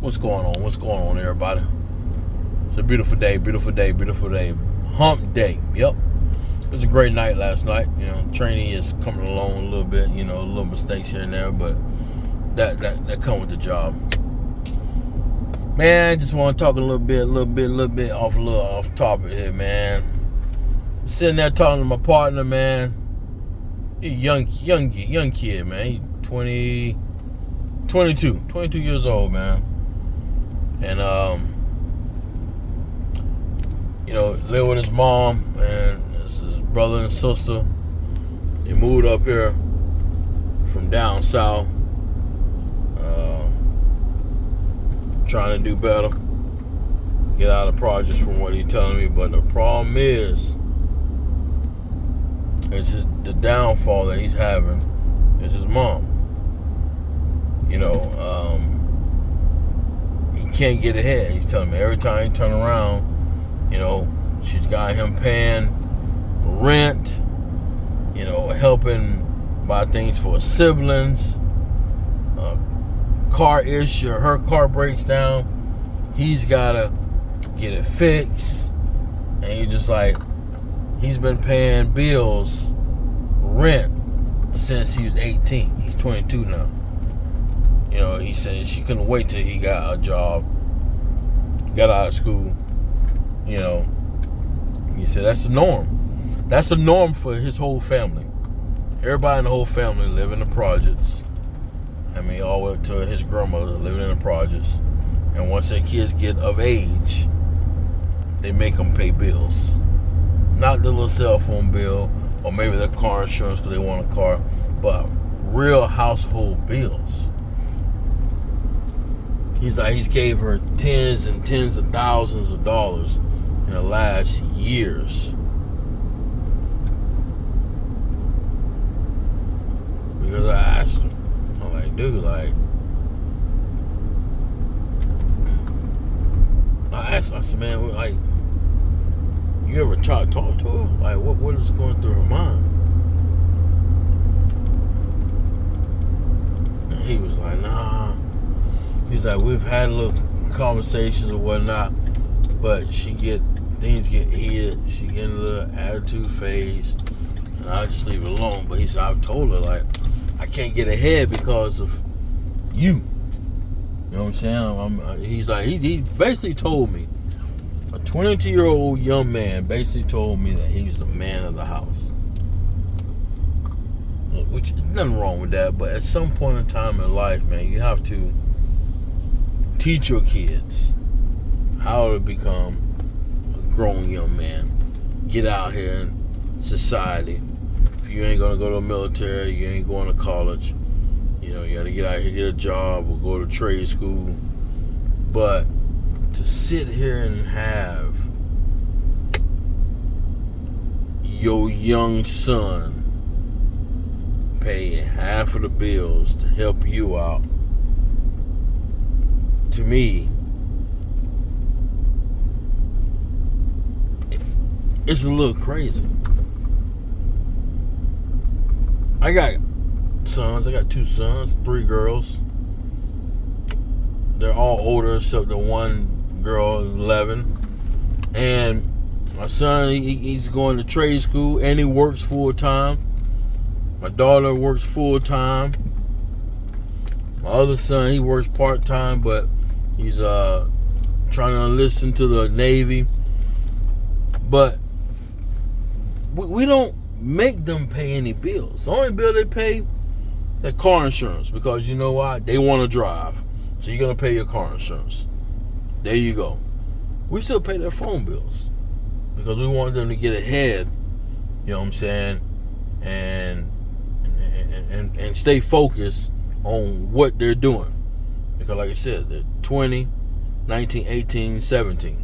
What's going on? What's going on, everybody? It's a beautiful day, beautiful day, beautiful day. Hump day. Yep. It was a great night last night. You know, training is coming along a little bit. You know, little mistakes here and there, but that come with the job. Man, I just want to talk a little bit off topic here, man. Sitting there talking to my partner, man. He's a young kid, man. He's 22 years old, man. And you know, live with his mom and his brother and sister. They moved up here from down south, trying to do better, get out of projects from what he's telling me. But the problem is, it's just the downfall that he's having is his mom. You know, he can't get ahead. He's telling me every time he turn around, you know, she's got him paying rent, you know, helping buy things for his siblings, car issue, her car breaks down, he's gotta get it fixed, and he just like, he's been paying bills, rent, since he was 18. He's 22 now. You know, he said she couldn't wait till he got a job, got out of school. You know, he said that's the norm. That's the norm for his whole family. Everybody in the whole family live in the projects. I mean, all the way up to his grandmother living in the projects. And once their kids get of age, they make them pay bills. Not the little cell phone bill or maybe their car insurance because they want a car, but real household bills. He's like, he's gave her tens and tens of thousands of dollars in the last years. Because I asked him, I'm like, dude, like, I asked him, I said, man, like, you ever try to talk to her? Like, what is going through her mind? And he was like, nah. He's like, we've had little conversations or whatnot, but things get heated. She get in a little attitude phase, and I just leave it alone. But he said, I've told her, like, I can't get ahead because of you. You know what I'm saying? He's like, he basically told me, a 22-year-old young man basically told me that he's the man of the house. Which is nothing wrong with that, but at some point in time in life, man, you have to teach your kids how to become a grown young man. Get out here in society. If you ain't gonna go to the military, you ain't going to college. You know, you gotta get out here, get a job, or go to trade school. But to sit here and have your young son pay half of the bills to help you out, to me, it's a little crazy. I got sons. I got 2 sons, 3 girls. They're all older except the one girl is 11. And my son, he's going to trade school and he works full time. My daughter works full time. My other son, he works part time, but he's trying to enlist into the Navy. But we don't make them pay any bills. The only bill they pay, their car insurance, because you know why? They want to drive. So you're going to pay your car insurance. There you go. We still pay their phone bills because we want them to get ahead, you know what I'm saying, and stay focused on what they're doing. Because like I said, they're 20, 19, 18, 17.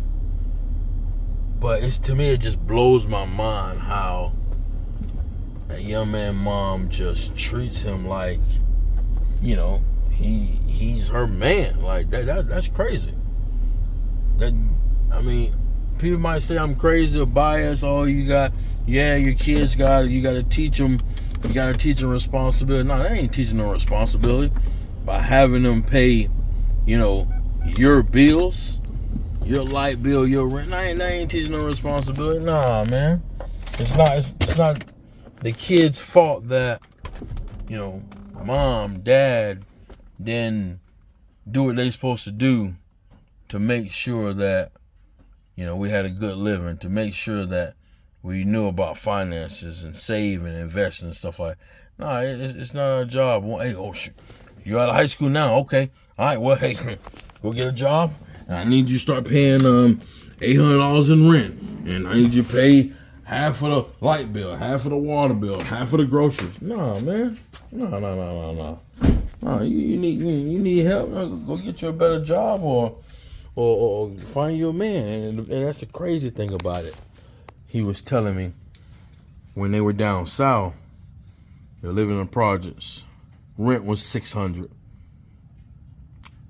But to me, it just blows my mind how that young man mom just treats him like, you know, he's her man. Like that's crazy. That, I mean, people might say I'm crazy or biased. Oh, your kids you got to teach them. You got to teach them responsibility. No, they ain't teaching them responsibility by having them pay, you know, your bills, your light bill, your rent. I ain't teaching no responsibility. Nah, man. It's not the kid's fault that, mom, dad didn't do what they supposed to do to make sure that, we had a good living, to make sure that we knew about finances and saving and investing and stuff like that. Nah, it's not our job. Well, hey, oh, shoot. You out of high school now. Okay. All right, well, hey, go get a job. And I need you to start paying $800 in rent. And I need you to pay half of the light bill, half of the water bill, half of the groceries. Nah, man. No. No, you need help. Go get you a better job or find you a man. And that's the crazy thing about it. He was telling me when they were down south, they're living in projects. Rent was $600.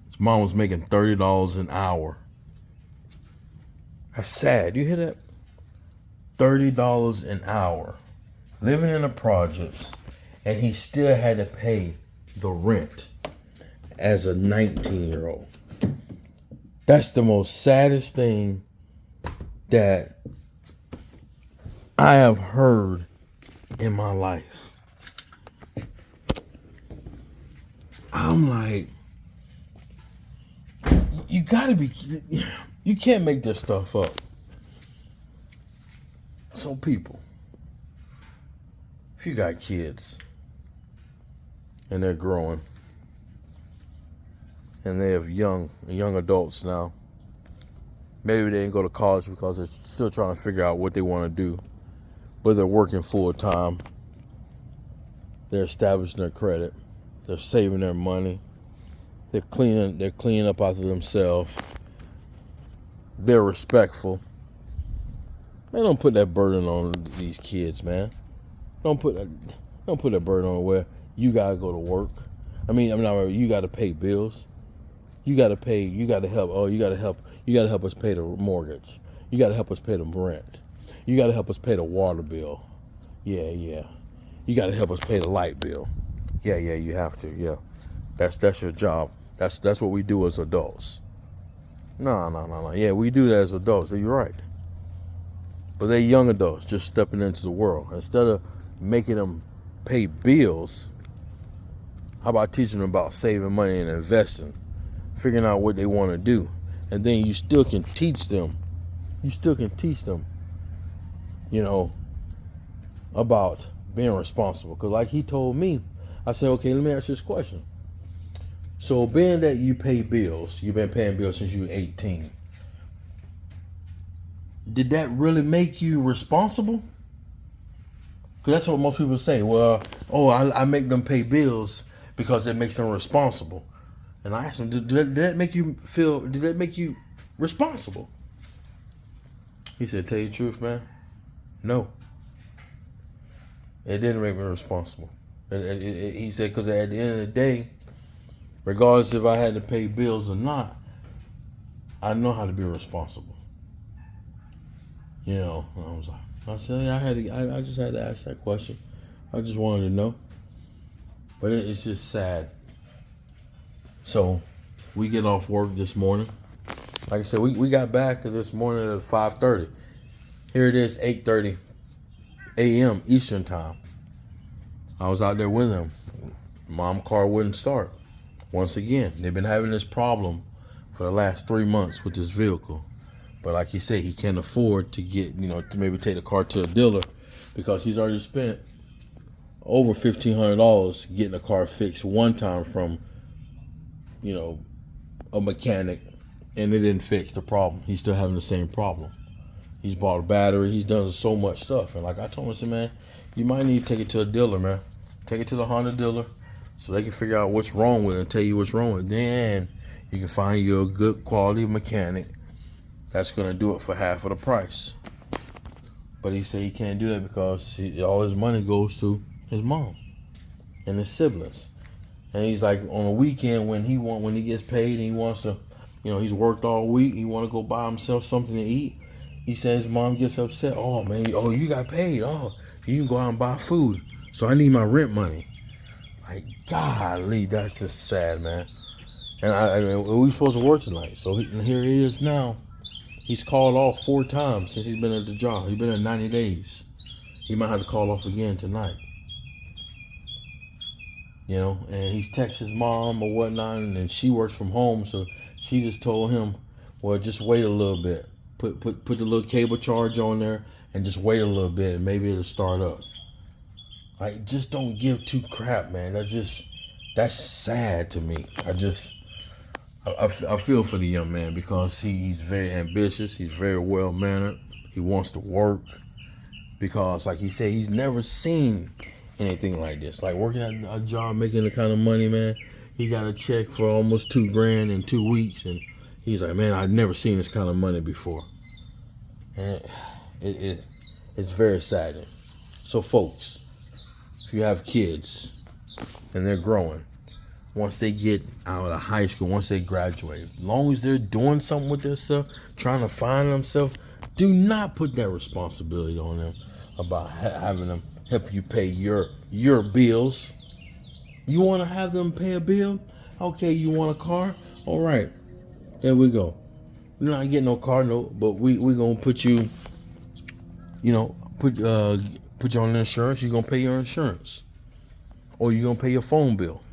His mom was making $30 an hour. That's sad. You hear that? $30 an hour. Living in the projects, and he still had to pay the rent as a 19-year-old. That's the most saddest thing that I have heard in my life. I'm like, you can't make this stuff up. So people, if you got kids and they're growing and they have young adults now, maybe they didn't go to college because they're still trying to figure out what they want to do, but they're working full time. They're establishing their credit. They're saving their money. They're cleaning up after themselves. They're respectful. Man, don't put that burden on these kids, man. Don't put that burden on where you gotta go to work. You gotta pay bills. You gotta help us pay the mortgage. You gotta help us pay the rent. You gotta help us pay the water bill. Yeah. You gotta help us pay the light bill. Yeah, you have to. Yeah. That's your job. That's what we do as adults. No. Yeah, we do that as adults. You're right. But they're young adults just stepping into the world. Instead of making them pay bills, how about teaching them about saving money and investing, figuring out what they want to do, and then you still can teach them. About being responsible. Because like he told me, I said, okay, let me ask you this question. So being that you pay bills, you've been paying bills since you were 18, did that really make you responsible? Because that's what most people say. Well, I make them pay bills because it makes them responsible. And I asked him, did that make you responsible? He said, tell you the truth, man, no. It didn't make me responsible. He said, because at the end of the day, regardless if I had to pay bills or not, I know how to be responsible. I said, I just had to ask that question. I just wanted to know. But it's just sad. So we get off work this morning. Like I said, we got back this morning at 5:30. Here it is, 8:30 a.m. Eastern time. I was out there with him. Mom's car wouldn't start. Once again, they've been having this problem for the last 3 months with this vehicle. But like he said, he can't afford to get, to maybe take the car to a dealer because he's already spent over $1,500 getting the car fixed one time from, a mechanic, and it didn't fix the problem. He's still having the same problem. He's bought a battery. He's done so much stuff. And like I told him, I said, man, you might need to take it to a dealer, man. Take it to the Honda dealer so they can figure out what's wrong with it and tell you what's wrong with it. Then you can find you a good quality mechanic that's going to do it for half of the price. But he said he can't do that because all his money goes to his mom and his siblings. And he's like, on a weekend when he gets paid and he wants to, he's worked all week, he want to go buy himself something to eat. He says his mom gets upset. Oh, man, you got paid. Oh, you can go out and buy food. So I need my rent money. Like, golly, that's just sad, man. And we were supposed to work tonight. So here he is now. He's called off 4 times since he's been at the job. He's been at 90 days. He might have to call off again tonight. You know, and he's texted his mom or whatnot, and then she works from home, so she just told him, well, just wait a little bit. Put the little cable charge on there and just wait a little bit, and maybe it'll start up. Like, just don't give two crap, man. That's sad to me. I feel for the young man because he's very ambitious. He's very well mannered. He wants to work because, like he said, he's never seen anything like this. Like working at a job, making the kind of money, man. He got a check for almost $2,000 in 2 weeks, and he's like, man, I've never seen this kind of money before. And it's very saddening. So, folks, if you have kids and they're growing, once they get out of high school, once they graduate, as long as they're doing something with themselves, trying to find themselves, do not put that responsibility on them about having them help you pay your bills. You want to have them pay a bill? Okay, you want a car? All right, there we go. You're not getting no car note, but we gonna put you, put you on insurance. You're gonna pay your insurance, or you're gonna pay your phone bill,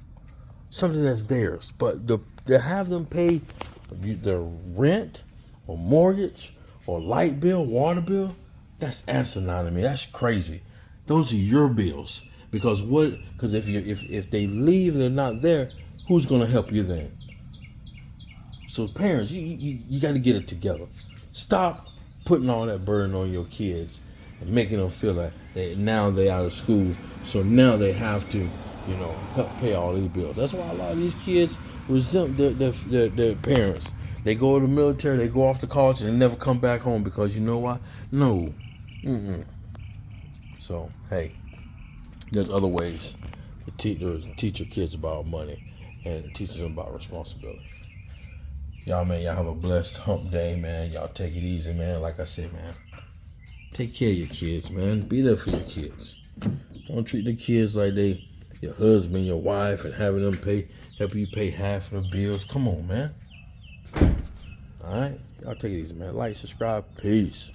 something that's theirs. But to have them pay their rent or mortgage or light bill, water bill, that's asinine to me. That's crazy. Those are your bills. Because if they leave and they're not there, who's gonna help you then? So parents, you got to get it together. Stop putting all that burden on your kids and making them feel like now they're out of school, so now they have to, help pay all these bills. That's why a lot of these kids resent their parents. They go to the military, they go off to college, and they never come back home because you know why? No. So, hey, there's other ways to teach your kids about money and teach them about responsibility. Y'all, man, y'all have a blessed hump day, man. Y'all take it easy, man. Like I said, man, take care of your kids, man. Be there for your kids. Don't treat the kids like they your husband, your wife, and having them help you pay half of the bills. Come on, man. All right? Y'all take it easy, man. Like, subscribe. Peace.